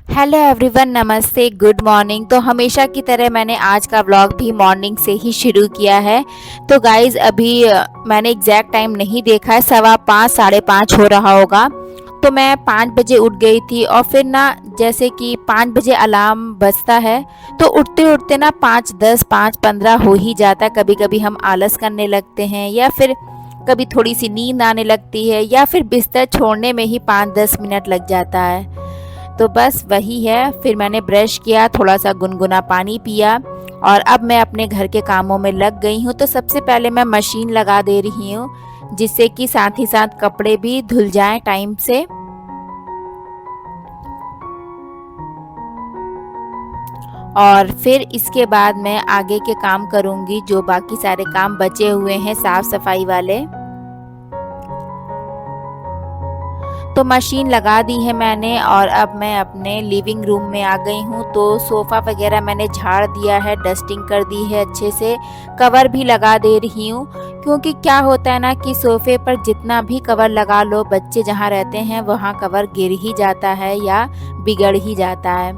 Hello everyone, नमस्ते, good morning. तो हमेशा की तरह मैंने आज का व्लॉग भी मॉर्निंग से ही शुरू किया है। तो गाइज़ अभी मैंने एग्जैक्ट टाइम नहीं देखा है, 5:15 5:30 हो रहा होगा। तो मैं 5 बजे उठ गई थी और फिर ना जैसे कि 5 बजे अलार्म बजता है तो उठते उठते ना 5:10 5:15 हो ही जाता है। कभी कभी हम आलस करने लगते हैं या फिर कभी थोड़ी सी नींद आने लगती है या फिर बिस्तर छोड़ने में ही 5-10 मिनट लग जाता है। तो बस वही है। फिर मैंने ब्रश किया, थोड़ा सा गुनगुना पानी पिया और अब मैं अपने घर के कामों में लग गई हूँ। तो सबसे पहले मैं मशीन लगा दे रही हूँ, जिससे कि साथ ही साथ कपड़े भी धुल जाएं टाइम से। और फिर इसके बाद मैं आगे के काम करूँगी, जो बाकी सारे काम बचे हुए हैं साफ सफाई वाले। तो मशीन लगा दी है मैंने और अब मैं अपने लिविंग रूम में आ गई हूँ। तो सोफ़ा वगैरह मैंने झाड़ दिया है, डस्टिंग कर दी है अच्छे से, कवर भी लगा दे रही हूँ। क्योंकि क्या होता है ना कि सोफ़े पर जितना भी कवर लगा लो, बच्चे जहाँ रहते हैं वहाँ कवर गिर ही जाता है या बिगड़ ही जाता है।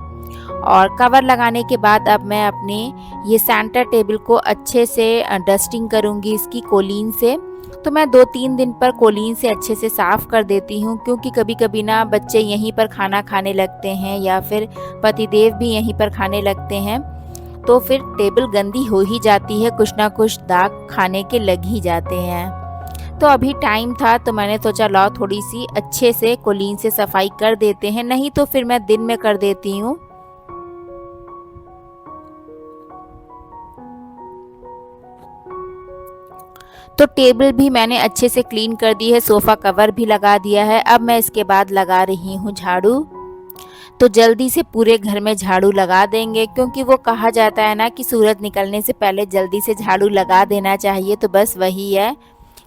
और कवर लगाने के बाद अब मैं अपनी ये सेंटर टेबल को अच्छे से डस्टिंग करूँगी इसकी कोलीन से। तो मैं 2-3 दिन पर कोलीन से अच्छे से साफ़ कर देती हूँ, क्योंकि कभी कभी ना बच्चे यहीं पर खाना खाने लगते हैं या फिर पतिदेव भी यहीं पर खाने लगते हैं। तो फिर टेबल गंदी हो ही जाती है, कुछ ना कुछ दाग खाने के लग ही जाते हैं। तो अभी टाइम था तो मैंने सोचा लाओ थोड़ी सी अच्छे से कोलीन से सफाई कर देते हैं, नहीं तो फिर मैं दिन में कर देती हूँ। तो टेबल भी मैंने अच्छे से क्लीन कर दी है, सोफ़ा कवर भी लगा दिया है। अब मैं इसके बाद लगा रही हूँ झाड़ू। तो जल्दी से पूरे घर में झाड़ू लगा देंगे, क्योंकि वो कहा जाता है ना कि सूरज निकलने से पहले जल्दी से झाड़ू लगा देना चाहिए। तो बस वही है।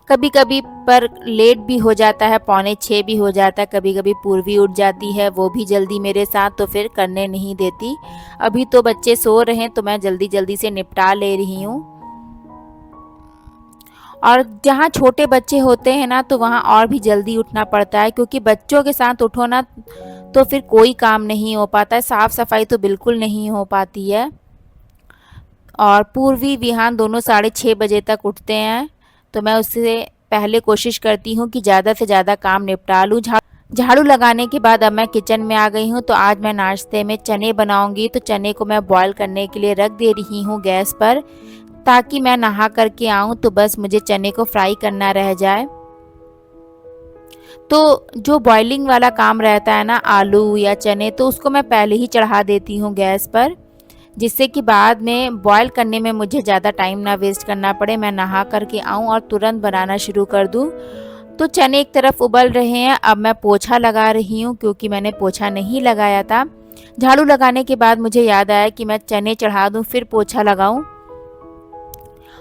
कभी कभी पर लेट भी हो जाता है, 5:45 भी हो जाता है, कभी कभी पूर्वी उठ जाती है, वो भी जल्दी मेरे साथ, तो फिर करने नहीं देती। अभी तो बच्चे सो रहे हैं तो मैं जल्दी जल्दी से निपटा ले रही हूँ। और जहाँ छोटे बच्चे होते हैं ना तो वहाँ और भी जल्दी उठना पड़ता है, क्योंकि बच्चों के साथ उठो ना तो फिर कोई काम नहीं हो पाता है, साफ सफाई तो बिल्कुल नहीं हो पाती है। और पूर्वी विहान दोनों 6:30 बजे तक उठते हैं। तो मैं उससे पहले कोशिश करती हूँ कि ज़्यादा से ज़्यादा काम निपटा लूँ। झाड़ू लगाने के बाद अब मैं किचन में आ गई हूँ। तो आज मैं नाश्ते में चने बनाऊंगी। तो चने को मैं बॉईल करने के लिए रख दे रही हूँ गैस पर, ताकि मैं नहा करके आऊँ तो बस मुझे चने को फ्राई करना रह जाए। तो जो बॉइलिंग वाला काम रहता है ना, आलू या चने, तो उसको मैं पहले ही चढ़ा देती हूँ गैस पर, जिससे कि बाद में बॉईल करने में मुझे ज़्यादा टाइम ना वेस्ट करना पड़े, मैं नहा करके आऊँ और तुरंत बनाना शुरू कर दूँ। तो चने एक तरफ उबल रहे हैं, अब मैं पोछा लगा रही हूँ, क्योंकि मैंने पोछा नहीं लगाया था। झाड़ू लगाने के बाद मुझे याद आया कि मैं चने चढ़ा दूँ फिर पोछा लगाऊँ।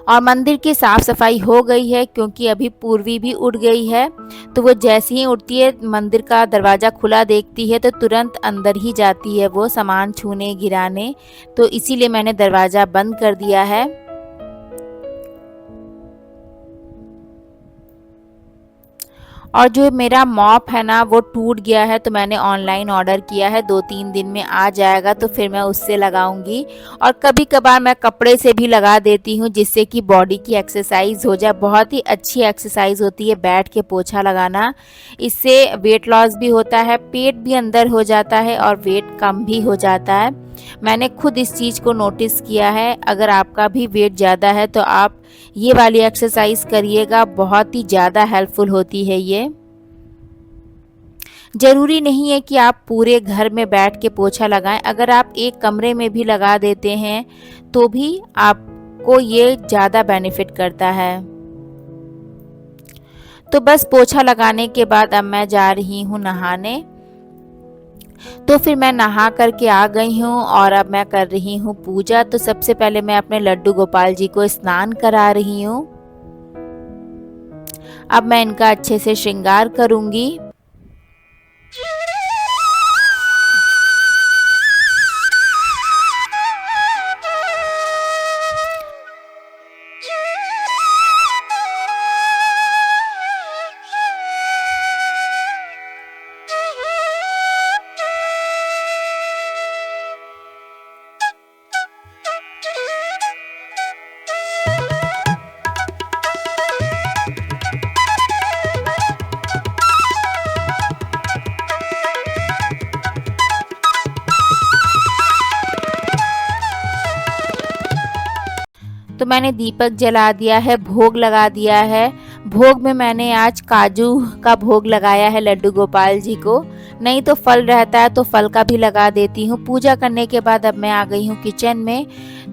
और मंदिर की साफ सफाई हो गई है, क्योंकि अभी पूर्वी भी उठ गई है। तो वो जैसे ही उठती है, मंदिर का दरवाज़ा खुला देखती है तो तुरंत अंदर ही जाती है वो सामान छूने गिराने। तो इसीलिए मैंने दरवाज़ा बंद कर दिया है। और जो मेरा मॉप है ना वो टूट गया है, तो मैंने ऑनलाइन ऑर्डर किया है, 2-3 दिन में आ जाएगा, तो फिर मैं उससे लगाऊंगी। और कभी कभार मैं कपड़े से भी लगा देती हूँ, जिससे कि बॉडी की एक्सरसाइज हो जाए। बहुत ही अच्छी एक्सरसाइज होती है बैठ के पोछा लगाना। इससे वेट लॉस भी होता है, पेट भी अंदर हो जाता है और वेट कम भी हो जाता है। मैंने खुद इस चीज़ को नोटिस किया है। अगर आपका भी वेट ज़्यादा है तो आप ये वाली एक्सरसाइज करिएगा, बहुत ही ज़्यादा हेल्पफुल होती है ये। ज़रूरी नहीं है कि आप पूरे घर में बैठ के पोछा लगाएं, अगर आप एक कमरे में भी लगा देते हैं तो भी आपको ये ज़्यादा बेनिफिट करता है। तो बस पोछा लगाने के बाद अब मैं जा रही हूँ नहाने। तो फिर मैं नहा करके आ गई हूँ और अब मैं कर रही हूँ पूजा। तो सबसे पहले मैं अपने लड्डू गोपाल जी को स्नान करा रही हूँ। अब मैं इनका अच्छे से श्रृंगार करूँगी। तो मैंने दीपक जला दिया है, भोग लगा दिया है। भोग में मैंने आज काजू का भोग लगाया है लड्डू गोपाल जी को, नहीं तो फल रहता है तो फल का भी लगा देती हूँ। पूजा करने के बाद अब मैं आ गई हूँ किचन में,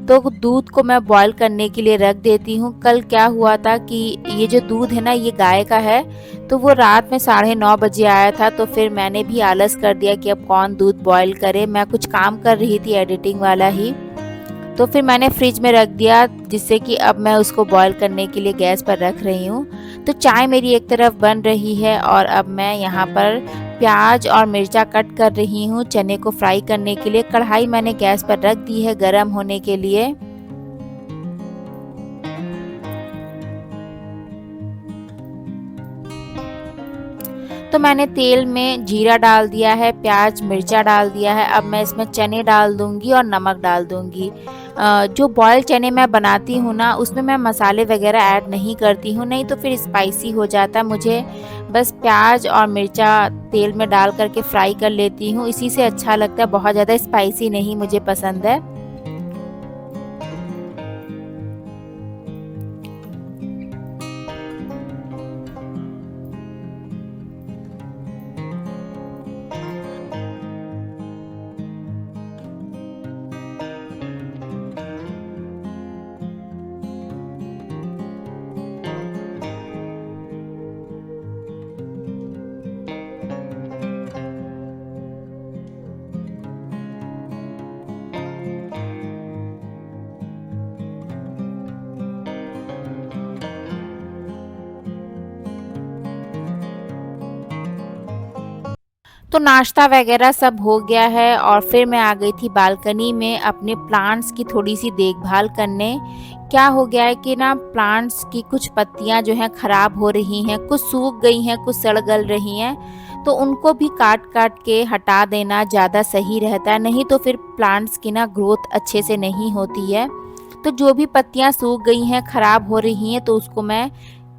तो दूध को मैं बॉईल करने के लिए रख देती हूँ। कल क्या हुआ था कि ये जो दूध है ना, ये गाय का है, तो वो रात में 9:30 बजे आया था, तो फिर मैंने भी आलस कर दिया कि अब कौन दूध बॉईल करे। मैं कुछ काम कर रही थी एडिटिंग वाला ही, तो फिर मैंने फ्रिज में रख दिया, जिससे कि अब मैं उसको बॉईल करने के लिए गैस पर रख रही हूँ। तो चाय मेरी एक तरफ बन रही है और अब मैं यहाँ पर प्याज और मिर्चा कट कर रही हूँ चने को फ्राई करने के लिए। कढ़ाई मैंने गैस पर रख दी है गरम होने के लिए। तो मैंने तेल में जीरा डाल दिया है, प्याज मिर्चा डाल दिया है। अब मैं इसमें चने डाल दूंगी और नमक डाल दूंगी। जो बॉयल चने मैं बनाती हूँ ना, उसमें मैं मसाले वगैरह ऐड नहीं करती हूँ, नहीं तो फिर स्पाइसी हो जाता है। मुझे बस प्याज और मिर्चा तेल में डाल करके फ्राई कर लेती हूँ, इसी से अच्छा लगता है। बहुत ज़्यादा स्पाइसी नहीं मुझे पसंद है। तो नाश्ता वगैरह सब हो गया है और फिर मैं आ गई थी बालकनी में अपने प्लांट्स की थोड़ी सी देखभाल करने। क्या हो गया है कि ना, प्लांट्स की कुछ पत्तियां जो हैं ख़राब हो रही हैं, कुछ सूख गई हैं, कुछ सड़ गल रही हैं, तो उनको भी काट काट के हटा देना ज़्यादा सही रहता है, नहीं तो फिर प्लांट्स की ना ग्रोथ अच्छे से नहीं होती है। तो जो भी पत्तियां सूख गई हैं, ख़राब हो रही हैं, तो उसको मैं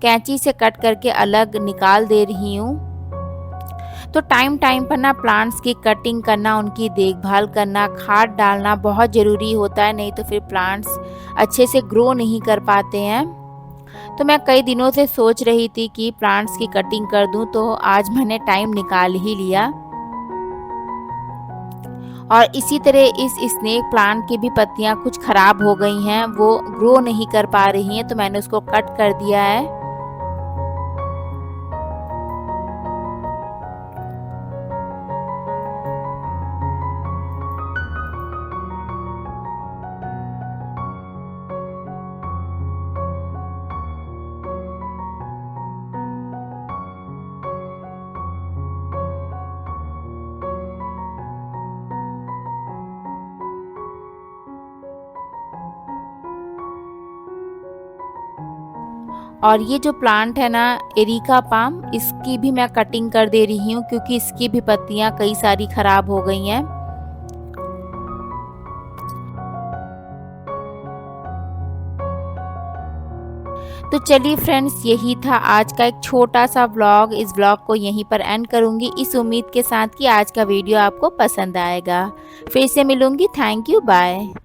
कैंची से कट करके अलग निकाल दे रही हूँ। तो टाइम टाइम पर ना प्लांट्स की कटिंग करना, उनकी देखभाल करना, खाद डालना बहुत ज़रूरी होता है, नहीं तो फिर प्लांट्स अच्छे से ग्रो नहीं कर पाते हैं। तो मैं कई दिनों से सोच रही थी कि प्लांट्स की कटिंग कर दूं, तो आज मैंने टाइम निकाल ही लिया। और इसी तरह इस स्नेक प्लांट की भी पत्तियां कुछ ख़राब हो गई हैं, वो ग्रो नहीं कर पा रही हैं, तो मैंने उसको कट कर दिया है। और ये जो प्लांट है ना, एरिका पाम, इसकी भी मैं कटिंग कर दे रही हूँ, क्योंकि इसकी भी पत्तियाँ कई सारी खराब हो गई हैं। तो चलिए फ्रेंड्स, यही था आज का एक छोटा सा व्लॉग। इस व्लॉग को यहीं पर एंड करूँगी, इस उम्मीद के साथ कि आज का वीडियो आपको पसंद आएगा। फिर से मिलूँगी। Thank you, bye.